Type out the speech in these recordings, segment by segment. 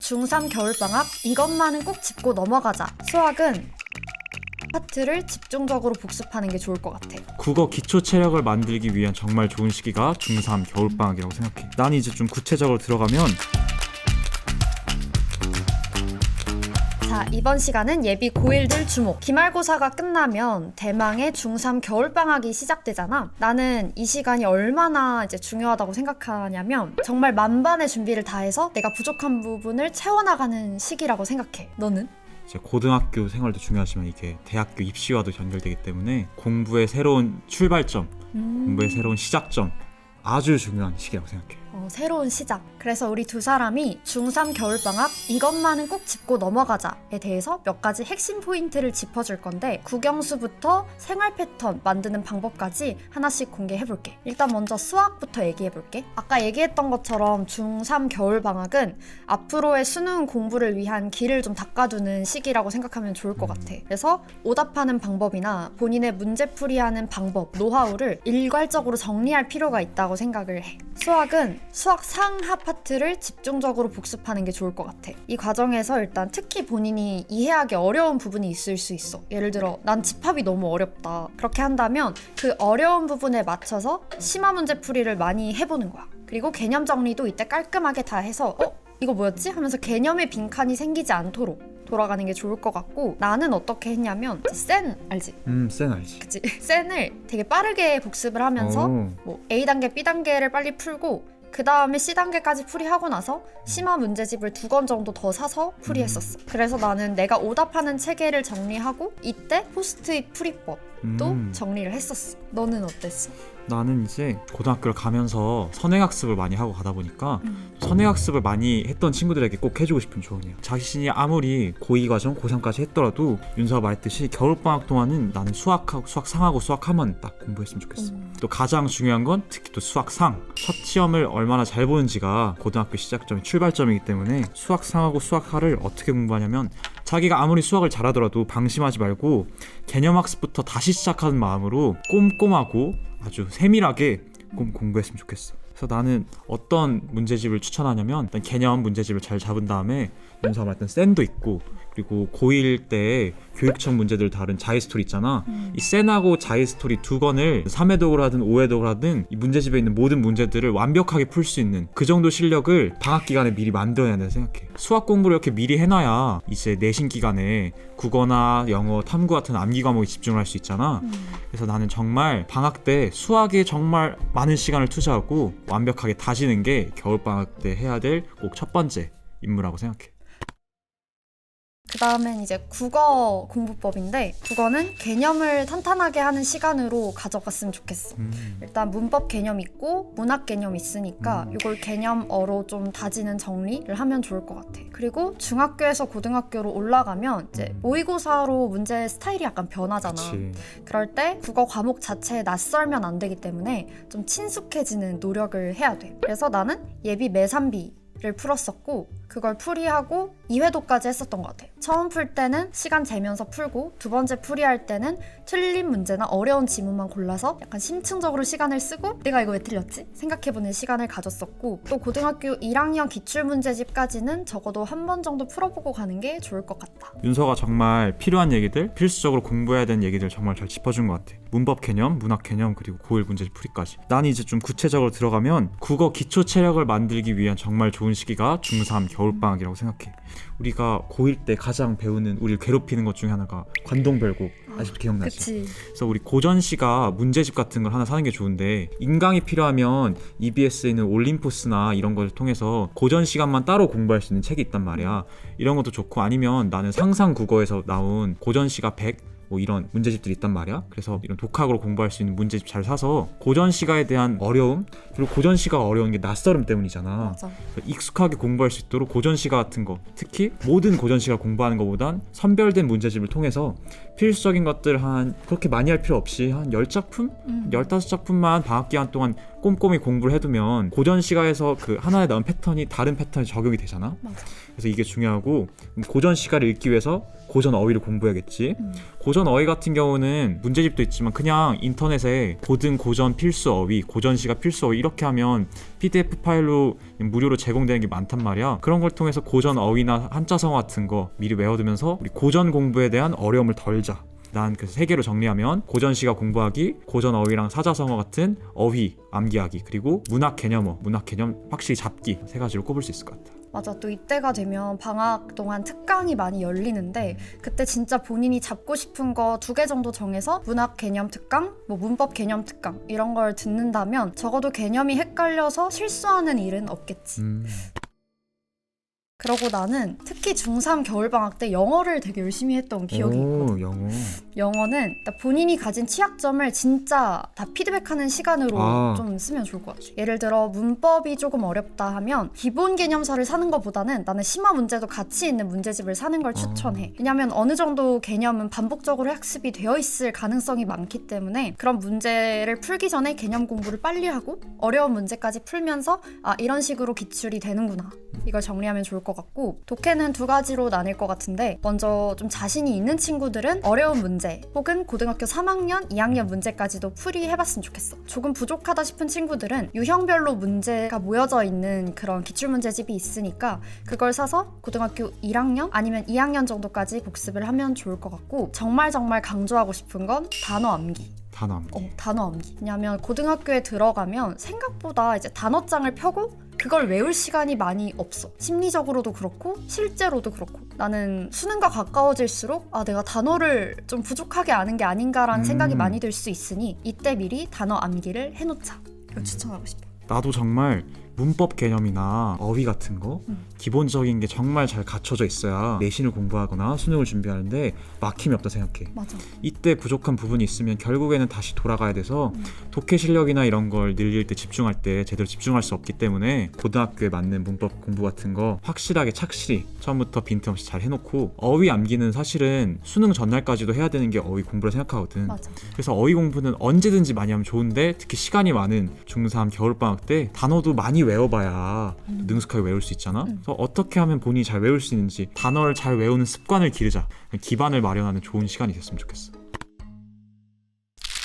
중3 겨울방학 이것만은 꼭 짚고 넘어가자. 수학은 파트를 집중적으로 복습하는 게 좋을 것 같아. 국어 기초 체력을 만들기 위한 정말 좋은 시기가 중3 겨울방학이라고 생각해. 난 이제 좀 구체적으로 들어가면 자, 이번 시간은 예비 고1들 주목. 기말고사가 끝나면 대망의 중3 겨울방학이 시작되잖아. 나는 이 시간이 얼마나 이제 중요하다고 생각하냐면 정말 만반의 준비를 다해서 내가 부족한 부분을 채워나가는 시기라고 생각해. 너는? 이제 고등학교 생활도 중요하지만 이게 대학교 입시와도 연결되기 때문에 공부의 새로운 출발점, 공부의 새로운 시작점, 아주 중요한 시기라고 생각해. 새로운 시작. 그래서 우리 두 사람이 중3 겨울방학 이것만은 꼭 짚고 넘어가자에 대해서 몇 가지 핵심 포인트를 짚어줄 건데 국영수부터 생활 패턴 만드는 방법까지 하나씩 공개해볼게. 일단 먼저 수학부터 얘기해볼게. 아까 얘기했던 것처럼 중3 겨울방학은 앞으로의 수능 공부를 위한 길을 좀 닦아두는 시기라고 생각하면 좋을 것 같아. 그래서 오답하는 방법이나 본인의 문제풀이하는 방법, 노하우를 일괄적으로 정리할 필요가 있다고 생각을 해. 수학은 수학 상하 파트를 집중적으로 복습하는 게 좋을 것 같아. 이 과정에서 일단 특히 본인이 이해하기 어려운 부분이 있을 수 있어. 예를 들어 난 집합이 너무 어렵다. 그렇게 한다면 그 어려운 부분에 맞춰서 심화 문제 풀이를 많이 해보는 거야. 그리고 개념 정리도 이때 깔끔하게 다 해서 이거 뭐였지? 하면서 개념의 빈칸이 생기지 않도록 돌아가는 게 좋을 것 같고, 나는 어떻게 했냐면 센 알지? 센 알지. 그치? 센을 되게 빠르게 복습을 하면서 뭐 A단계, B단계를 빨리 풀고 그 다음에 C단계까지 풀이하고 나서 심화 문제집을 2권 정도 더 사서 풀이했었어. 그래서 나는 내가 오답하는 체계를 정리하고 이때 포스트잇 풀이법도 정리를 했었어. 너는 어땠어? 나는 이제 고등학교를 가면서 선행학습을 많이 하고 가다 보니까 선행학습을 많이 했던 친구들에게 꼭 해주고 싶은 조언이야. 자신이 아무리 고2 과정, 고3까지 했더라도 윤서가 말했듯이 겨울방학 동안은 나는 수학하고 수학상하고 수학하면 딱 공부했으면 좋겠어. 또 가장 중요한 건 특히 또 수학상. 첫 시험을 얼마나 잘 보는지가 고등학교 시작점이 출발점이기 때문에 수학상하고 수학하를 어떻게 공부하냐면 자기가 아무리 수학을 잘하더라도 방심하지 말고 개념학습부터 다시 시작하는 마음으로 꼼꼼하고 아주 세밀하게 공부했으면 좋겠어. 그래서 나는 어떤 문제집을 추천하냐면 일단 개념 문제집을 잘 잡은 다음에 윤서가 말했던 센도 있고, 그리고 고1 때 교육청 문제들 다룬 자이스토리 있잖아. 이 센하고 자이스토리 2권을 3회독을 하든 5회독을 하든 이 문제집에 있는 모든 문제들을 완벽하게 풀 수 있는 그 정도 실력을 방학 기간에 미리 만들어야 된다고 생각해. 수학 공부를 이렇게 미리 해놔야 이제 내신 기간에 국어나 영어, 탐구 같은 암기 과목에 집중을 할 수 있잖아. 그래서 나는 정말 방학 때 수학에 정말 많은 시간을 투자하고 완벽하게 다지는 게 겨울방학 때 해야 될 꼭 첫 번째 임무라고 생각해. 그 다음엔 이제 국어 공부법인데, 국어는 개념을 탄탄하게 하는 시간으로 가져갔으면 좋겠어. 일단 문법 개념 있고 문학 개념 있으니까 이걸 개념어로 좀 다지는 정리를 하면 좋을 것 같아. 그리고 중학교에서 고등학교로 올라가면 이제 모의고사로 문제 스타일이 약간 변하잖아. 그치. 그럴 때 국어 과목 자체에 낯설면 안 되기 때문에 좀 친숙해지는 노력을 해야 돼. 그래서 나는 예비 매산비를 풀었었고, 그걸 풀이하고 2회도까지 했었던 것 같아. 처음 풀 때는 시간 재면서 풀고, 두 번째 풀이할 때는 틀린 문제나 어려운 지문만 골라서 약간 심층적으로 시간을 쓰고 내가 이거 왜 틀렸지? 생각해보는 시간을 가졌었고, 또 고등학교 1학년 기출문제집까지는 적어도 한 번 정도 풀어보고 가는 게 좋을 것 같다. 윤서가 정말 필요한 얘기들, 필수적으로 공부해야 되는 얘기들 정말 잘 짚어준 것 같아. 문법 개념, 문학 개념, 그리고 고1 문제집 풀이까지. 난 이제 좀 구체적으로 들어가면 국어 기초 체력을 만들기 위한 정말 좋은 시기가 중3 겨울방학이라고 생각해. 우리가 고1 때 가장 배우는, 우리를 괴롭히는 것 중에 하나가 관동별곡. 아직도 기억나지? 그치. 그래서 우리 고전시가 문제집 같은 걸 하나 사는 게 좋은데, 인강이 필요하면 EBS에 있는 올림포스나 이런 걸 통해서 고전 시간만 따로 공부할 수 있는 책이 있단 말이야. 이런 것도 좋고, 아니면 나는 상상 국어에서 나온 고전시가 100 뭐 이런 문제집들이 있단 말이야. 그래서 이런 독학으로 공부할 수 있는 문제집 잘 사서 고전시가에 대한 어려움, 그리고 고전시가가 어려운 게 낯설음 때문이잖아. 맞아. 익숙하게 공부할 수 있도록 고전시가 같은 거, 특히 모든 고전시가 공부하는 것보단 선별된 문제집을 통해서 필수적인 것들 한 그렇게 많이 할 필요 없이 한 10작품? 15작품만 방학 기간 동안 꼼꼼히 공부를 해두면 고전 시가에서 그 하나에 나온 패턴이 다른 패턴에 적용이 되잖아. 맞아. 그래서 이게 중요하고, 고전 시가를 읽기 위해서 고전 어휘를 공부해야겠지. 고전 어휘 같은 경우는 문제집도 있지만 그냥 인터넷에 고전 필수 어휘, 고전 시가 필수 어휘 이렇게 하면 PDF 파일로 무료로 제공되는 게 많단 말이야. 그런 걸 통해서 고전 어휘나 한자성어 같은 거 미리 외워두면서 우리 고전 공부에 대한 어려움을 덜자. 난 그래서 세 개로 정리하면 고전 시가 공부하기, 고전 어휘랑 사자성어 같은 어휘 암기하기, 그리고 문학 개념어, 문학 개념 확실히 잡기, 세 가지로 꼽을 수 있을 것 같아. 맞아. 또 이때가 되면 방학 동안 특강이 많이 열리는데 그때 진짜 본인이 잡고 싶은 거 2개 정도 정해서 문학 개념 특강, 뭐 문법 개념 특강 이런 걸 듣는다면 적어도 개념이 헷갈려서 실수하는 일은 없겠지. 그러고 나는 특히 중3 겨울방학 때 영어를 되게 열심히 했던 기억이 있거든. 영어는 본인이 가진 취약점을 진짜 다 피드백하는 시간으로 좀 쓰면 좋을 것 같아. 예를 들어 문법이 조금 어렵다 하면 기본 개념서를 사는 것보다는 나는 심화 문제도 같이 있는 문제집을 사는 걸 추천해. 왜냐면 어느 정도 개념은 반복적으로 학습이 되어 있을 가능성이 많기 때문에 그런 문제를 풀기 전에 개념 공부를 빨리 하고 어려운 문제까지 풀면서 이런 식으로 기출이 되는구나. 이걸 정리하면 좋을 것 같고, 독해는 2가지로 나뉠 것 같은데, 먼저 좀 자신이 있는 친구들은 어려운 문제 혹은 고등학교 3학년, 2학년 문제까지도 풀이해봤으면 좋겠어. 조금 부족하다 싶은 친구들은 유형별로 문제가 모여져 있는 그런 기출문제집이 있으니까 그걸 사서 고등학교 1학년 아니면 2학년 정도까지 복습을 하면 좋을 것 같고, 정말 강조하고 싶은 건 단어 암기. 단어 암기. 왜냐면 고등학교에 들어가면 생각보다 이제 단어장을 펴고 그걸 외울 시간이 많이 없어. 심리적으로도 그렇고 실제로도 그렇고. 나는 수능과 가까워질수록 내가 단어를 좀 부족하게 아는 게 아닌가라는 생각이 많이 들 수 있으니 이때 미리 단어 암기를 해놓자. 이거 추천하고 싶어. 나도 정말 문법 개념이나 어휘 같은 거 기본적인 게 정말 잘 갖춰져 있어야 내신을 공부하거나 수능을 준비하는데 막힘이 없다 생각해. 맞아. 이때 부족한 부분이 있으면 결국에는 다시 돌아가야 돼서 독해 실력이나 이런 걸 늘릴 때 집중할 때 제대로 집중할 수 없기 때문에 고등학교에 맞는 문법 공부 같은 거 확실하게 착실히 처음부터 빈틈없이 잘 해놓고, 어휘 암기는 사실은 수능 전날까지도 해야 되는 게 어휘 공부라 생각하거든. 맞아. 그래서 어휘 공부는 언제든지 많이 하면 좋은데 특히 시간이 많은 중3 겨울방학 때 단어도 많이 외워봐야 능숙하게 외울 수 있잖아. 그래서 어떻게 하면 본인이 잘 외울 수 있는지 단어를 잘 외우는 습관을 기르자. 기반을 마련하는 좋은 시간이 됐으면 좋겠어.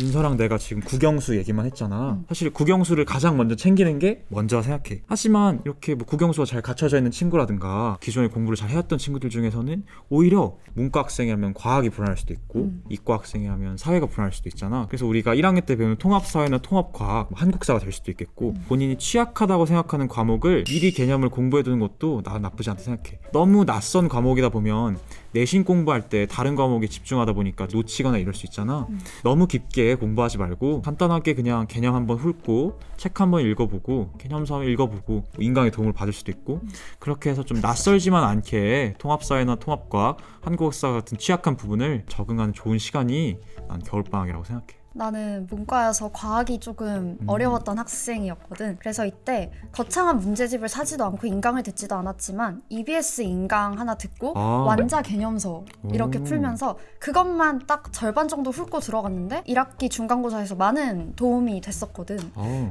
윤서랑 내가 지금 국영수 얘기만 했잖아. 사실 국영수를 가장 먼저 챙기는 게 먼저라 생각해. 하지만 이렇게 뭐 국영수가 잘 갖춰져 있는 친구라든가 기존에 공부를 잘 해왔던 친구들 중에서는 오히려 문과 학생이라면 과학이 불안할 수도 있고 이과 학생이라면 사회가 불안할 수도 있잖아. 그래서 우리가 1학년 때 배우는 통합사회나 통합과학, 한국사가 될 수도 있겠고, 본인이 취약하다고 생각하는 과목을 미리 개념을 공부해두는 것도 나쁘지 않다 생각해. 너무 낯선 과목이다 보면 내신 공부할 때 다른 과목에 집중하다 보니까 놓치거나 이럴 수 있잖아. 너무 깊게 공부하지 말고 간단하게 그냥 개념 한번 훑고 책 한번 읽어보고 개념서 읽어보고 인강의 도움을 받을 수도 있고, 그렇게 해서 좀 낯설지만 않게 통합사회나 통합과학, 한국사 같은 취약한 부분을 적응하는 좋은 시간이 난 겨울방학이라고 생각해. 나는 문과여서 과학이 조금 어려웠던 학생이었거든. 그래서 이때 거창한 문제집을 사지도 않고 인강을 듣지도 않았지만 EBS 인강 하나 듣고 완자 개념서 이렇게 풀면서 그것만 딱 절반 정도 훑고 들어갔는데 1학기 중간고사에서 많은 도움이 됐었거든.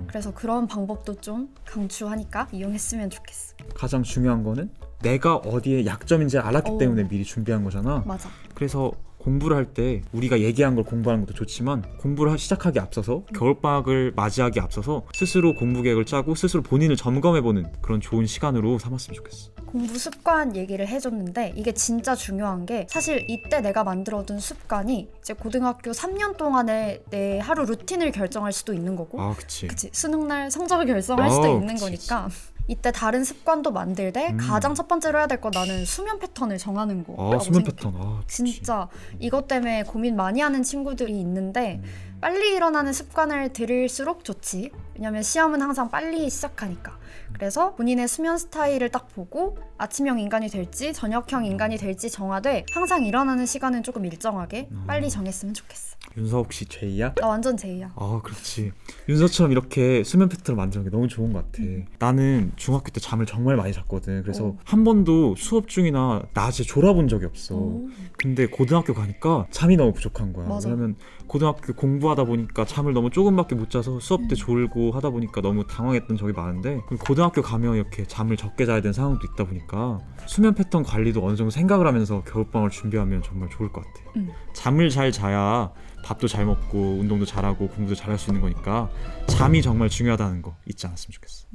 그래서 그런 방법도 좀 강추하니까 이용했으면 좋겠어. 가장 중요한 거는 내가 어디에 약점인지 알았기 때문에 미리 준비한 거잖아. 맞아. 그래서 공부를 할 때 우리가 얘기한 걸 공부하는 것도 좋지만 공부를 시작하기 앞서서 겨울방학을 맞이하기 앞서서 스스로 공부 계획을 짜고 스스로 본인을 점검해보는 그런 좋은 시간으로 삼았으면 좋겠어. 공부 습관 얘기를 해줬는데 이게 진짜 중요한 게, 사실 이때 내가 만들어둔 습관이 이제 고등학교 3년 동안의 내 하루 루틴을 결정할 수도 있는 거고, 그치. 수능날 성적을 결정할 수도 있는 거니까 이때 다른 습관도 만들되 가장 첫 번째로 해야 될 건 나는 수면 패턴을 정하는 거라고 수면 생각해. 패턴. 진짜 이것 때문에 고민 많이 하는 친구들이 있는데 빨리 일어나는 습관을 들일수록 좋지. 왜냐면 시험은 항상 빨리 시작하니까. 그래서 본인의 수면 스타일을 딱 보고 아침형 인간이 될지 저녁형 인간이 될지 정하되 항상 일어나는 시간은 조금 일정하게 빨리 정했으면 좋겠어. 윤서 혹시 J야? 나 완전 J야. 아 그렇지. 윤서처럼 이렇게 수면 패턴을 만드는 게 너무 좋은 것 같아. 나는 중학교 때 잠을 정말 많이 잤거든. 그래서 오. 한 번도 수업 중이나 낮에 졸아본 적이 없어. 오. 근데 고등학교 가니까 잠이 너무 부족한 거야. 맞아. 왜냐면 고등학교 공부하다 보니까 잠을 너무 조금밖에 못 자서 수업 때 졸고 하다 보니까 너무 당황했던 적이 많은데, 그리고 고등학교 가면 이렇게 잠을 적게 자야 되는 상황도 있다 보니까 수면 패턴 관리도 어느 정도 생각을 하면서 겨울방을 준비하면 정말 좋을 것 같아. 잠을 잘 자야 밥도 잘 먹고 운동도 잘하고 공부도 잘할 수 있는 거니까 잠이 정말 중요하다는 거 잊지 않았으면 좋겠어.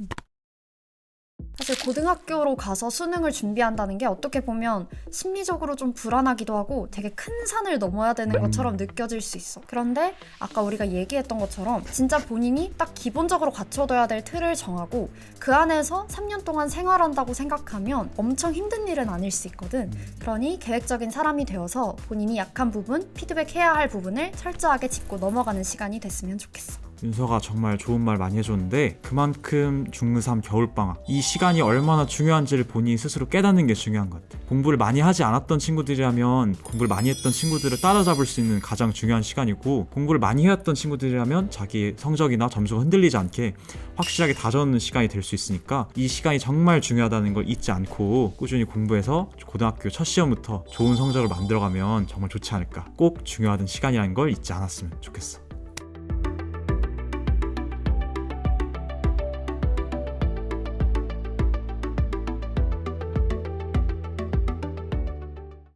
사실 고등학교로 가서 수능을 준비한다는 게 어떻게 보면 심리적으로 좀 불안하기도 하고 되게 큰 산을 넘어야 되는 것처럼 느껴질 수 있어. 그런데 아까 우리가 얘기했던 것처럼 진짜 본인이 딱 기본적으로 갖춰둬야 될 틀을 정하고 그 안에서 3년 동안 생활한다고 생각하면 엄청 힘든 일은 아닐 수 있거든. 그러니 계획적인 사람이 되어서 본인이 약한 부분, 피드백해야 할 부분을 철저하게 짚고 넘어가는 시간이 됐으면 좋겠어. 윤서가 정말 좋은 말 많이 해줬는데, 그만큼 중3 겨울방학 이 시간이 얼마나 중요한지를 본인이 스스로 깨닫는 게 중요한 것 같아. 공부를 많이 하지 않았던 친구들이라면 공부를 많이 했던 친구들을 따라잡을 수 있는 가장 중요한 시간이고, 공부를 많이 해왔던 친구들이라면 자기 성적이나 점수가 흔들리지 않게 확실하게 다져놓는 시간이 될 수 있으니까 이 시간이 정말 중요하다는 걸 잊지 않고 꾸준히 공부해서 고등학교 첫 시험부터 좋은 성적을 만들어가면 정말 좋지 않을까. 꼭 중요하던 시간이라는 걸 잊지 않았으면 좋겠어.